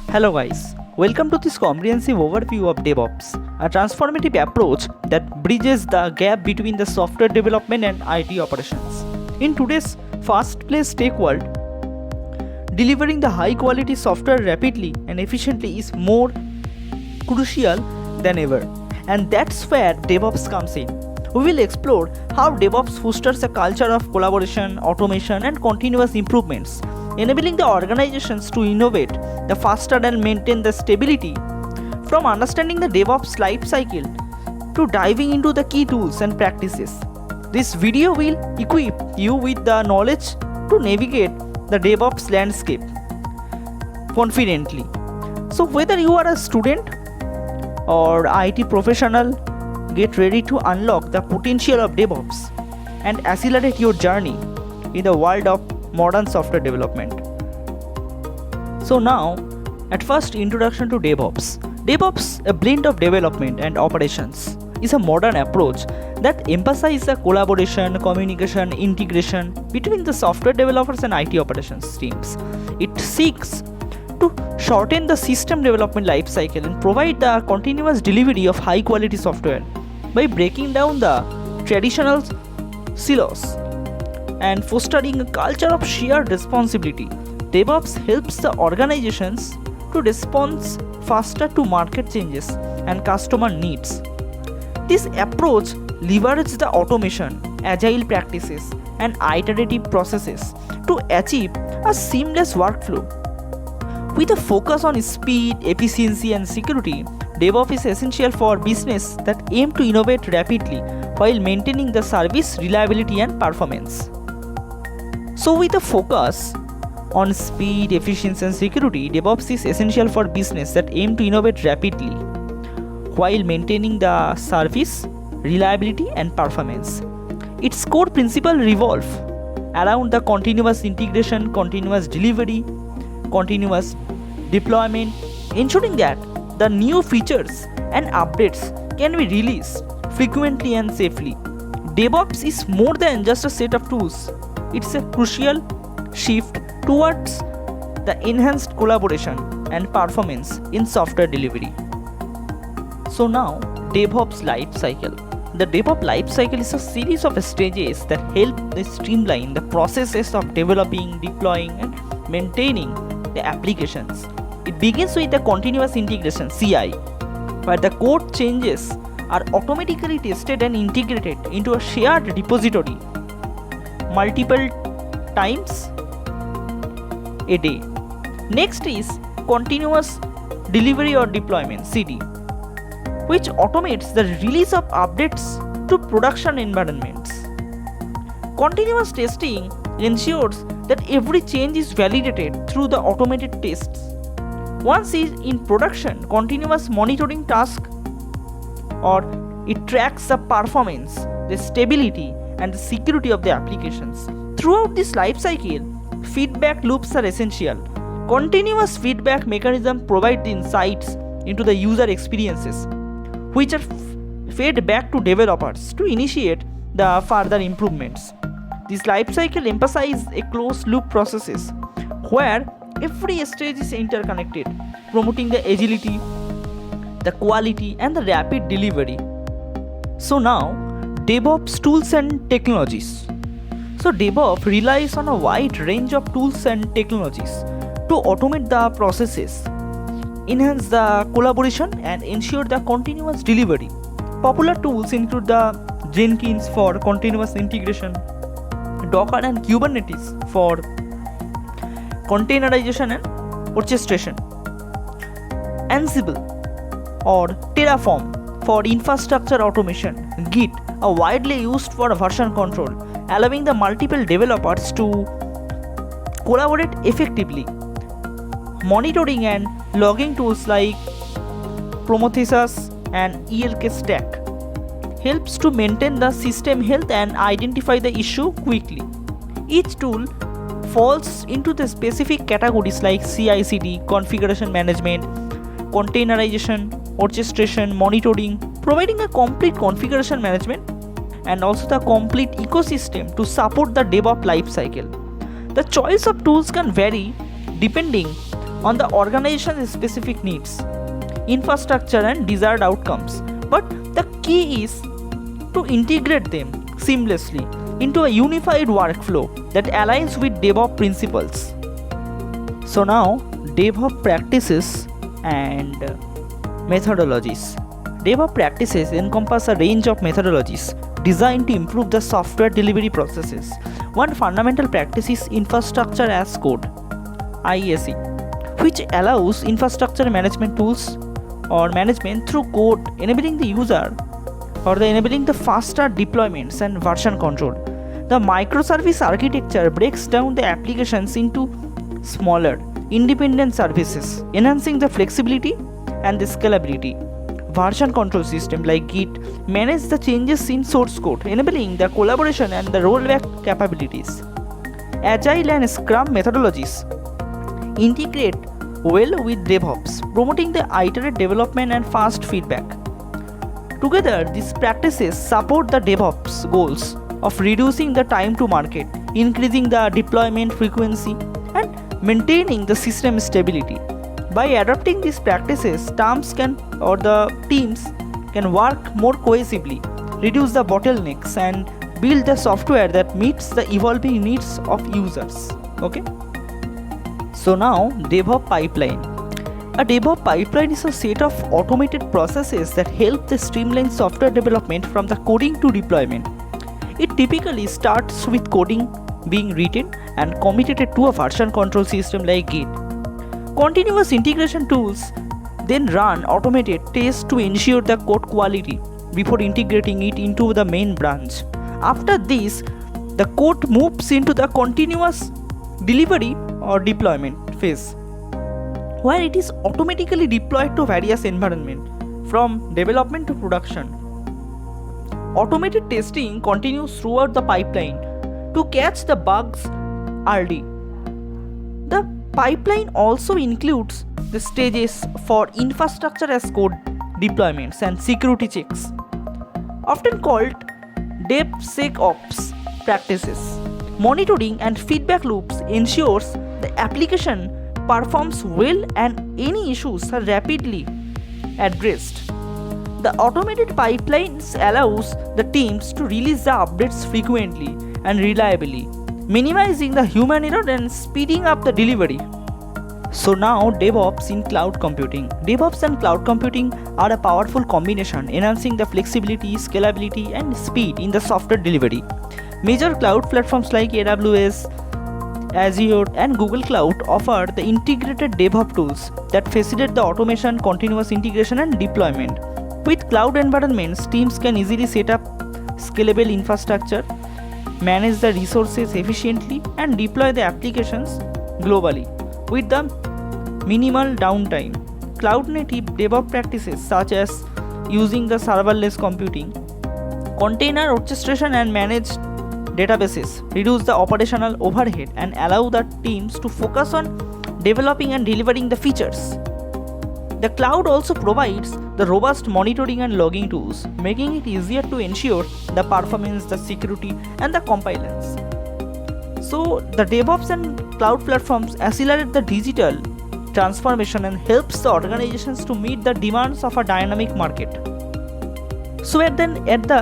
Hello guys, welcome to this comprehensive overview of DevOps, a transformative approach that bridges the gap between the software development and IT operations. In today's fast-paced tech world, delivering the high-quality software rapidly and efficiently is more crucial than ever, and that's where DevOps comes in. We will explore how DevOps fosters a culture of collaboration, automation, and continuous improvements, enabling the organizations to innovate the faster and maintain the stability. From understanding the DevOps lifecycle to diving into the key tools and practices, this video will equip you with the knowledge to navigate the DevOps landscape confidently. So whether you are a student or IT professional, get ready to unlock the potential of DevOps and accelerate your journey in the world of modern software development. So now, at first, introduction to DevOps. DevOps, a blend of development and operations, is a modern approach that emphasizes the collaboration, communication, integration between the software developers and IT operations teams. It seeks to shorten the system development lifecycle and provide the continuous delivery of high quality software by breaking down the traditional silos and fostering a culture of shared responsibility. DevOps helps the organizations to respond faster to market changes and customer needs. This approach leverages the automation, agile practices, and iterative processes to achieve a seamless workflow. With a focus on speed, efficiency, and security, DevOps is essential for business that aim to innovate rapidly while maintaining the service reliability and performance. So with a focus on speed, efficiency, and security, DevOps is essential for business that aim to innovate rapidly while maintaining the service reliability and performance. Its core principles revolve around the continuous integration, continuous delivery, continuous deployment, ensuring that the new features and updates can be released frequently and safely. DevOps is more than just a set of tools. It's a crucial shift towards the enhanced collaboration and performance in software delivery. So now, DevOps Lifecycle. The DevOps Lifecycle is a series of stages that help streamline the processes of developing, deploying, and maintaining the applications. It begins with the continuous integration (CI), where the code changes are automatically tested and integrated into a shared repository multiple times a day. Next is continuous delivery or deployment (CD), which automates the release of updates to production environments. Continuous testing ensures that every change is validated through the automated tests. Once it is in production, continuous monitoring task or it tracks the performance, the stability, and the security of the applications. Throughout this lifecycle, feedback loops are essential. Continuous feedback mechanisms provide the insights into the user experiences, which are fed back to developers to initiate the further improvements. This lifecycle emphasizes a closed-loop processes where every stage is interconnected, promoting the agility, the quality, and the rapid delivery. So now, DevOps tools and technologies. So DevOps relies on a wide range of tools and technologies to automate the processes, enhance the collaboration, and ensure the continuous delivery. Popular tools include the Jenkins for continuous integration, Docker and Kubernetes for containerization and orchestration, Ansible or Terraform for infrastructure automation, Git, a widely used for version control, allowing the multiple developers to collaborate effectively. Monitoring and logging tools like Prometheus and ELK Stack helps to maintain the system health and identify the issue quickly. Each tool falls into the specific categories like CI/CD, configuration management, containerization, orchestration, monitoring, providing a complete configuration management and also the complete ecosystem to support the DevOps lifecycle. The choice of tools can vary depending on the organization's specific needs, infrastructure, and desired outcomes. But the key is to integrate them seamlessly into a unified workflow that aligns with DevOps principles. So now, DevOps practices and methodologies. DevOps practices encompass a range of methodologies designed to improve the software delivery processes. One fundamental practice is infrastructure as code (ISE), which allows infrastructure management tools or management through code, enabling the faster deployments and version control. The microservice architecture breaks down the applications into smaller, independent services, enhancing the flexibility and the scalability. Version control system like Git manage the changes in source code, enabling the collaboration and the rollback capabilities. Agile and Scrum methodologies integrate well with DevOps, promoting the iterative development and fast feedback. Together, these practices support the DevOps goals of reducing the time to market, increasing the deployment frequency, and maintaining the system stability. By adopting these practices, teams can work more cohesively, reduce the bottlenecks, and build the software that meets the evolving needs of users. Okay? So now, DevOps Pipeline. A DevOps pipeline is a set of automated processes that help the streamline software development from the coding to deployment. It typically starts with coding being written and committed to a version control system like Git. Continuous integration tools then run automated tests to ensure the code quality before integrating it into the main branch. After this, the code moves into the continuous delivery or deployment phase, where it is automatically deployed to various environments from development to production. Automated testing continues throughout the pipeline to catch the bugs early. The pipeline also includes the stages for infrastructure as code deployments and security checks, often called DevSecOps practices. Monitoring and feedback loops ensures the application performs well and any issues are rapidly addressed. The automated pipelines allows the teams to release the updates frequently and reliably, minimizing the human error and speeding up the delivery. So now, DevOps in cloud computing. DevOps and cloud computing are a powerful combination, enhancing the flexibility, scalability, and speed in the software delivery. Major cloud platforms like AWS, Azure, and Google Cloud offer the integrated DevOps tools that facilitate the automation, continuous integration, and deployment. With cloud environments, teams can easily set up scalable infrastructure, manage the resources efficiently, and deploy the applications globally with the minimal downtime. Cloud-native DevOps practices such as using the serverless computing, container orchestration, and managed databases reduce the operational overhead and allow the teams to focus on developing and delivering the features. The cloud also provides the robust monitoring and logging tools, making it easier to ensure the performance, the security, and the compliance. So the DevOps and cloud platforms accelerate the digital transformation and helps the organizations to meet the demands of a dynamic market. So at the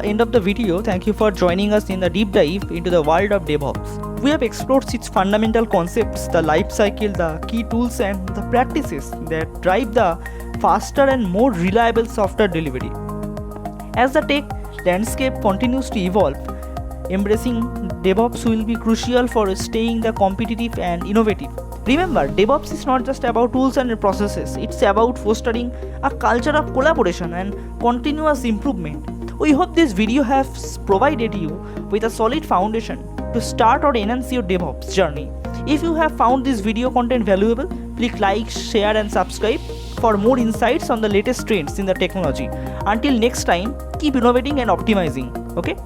end of the video, thank you for joining us in the deep dive into the world of DevOps. We have explored its fundamental concepts, the life cycle, the key tools, and the practices that drive the faster and more reliable software delivery. As the tech landscape continues to evolve, embracing DevOps will be crucial for staying the competitive and innovative. Remember, DevOps is not just about tools and processes, it's about fostering a culture of collaboration and continuous improvement. We hope this video has provided you with a solid foundation to start or enhance your DevOps journey. If you have found this video content valuable, please like, share, and subscribe for more insights on the latest trends in the technology. Until next time, keep innovating and optimizing. Okay?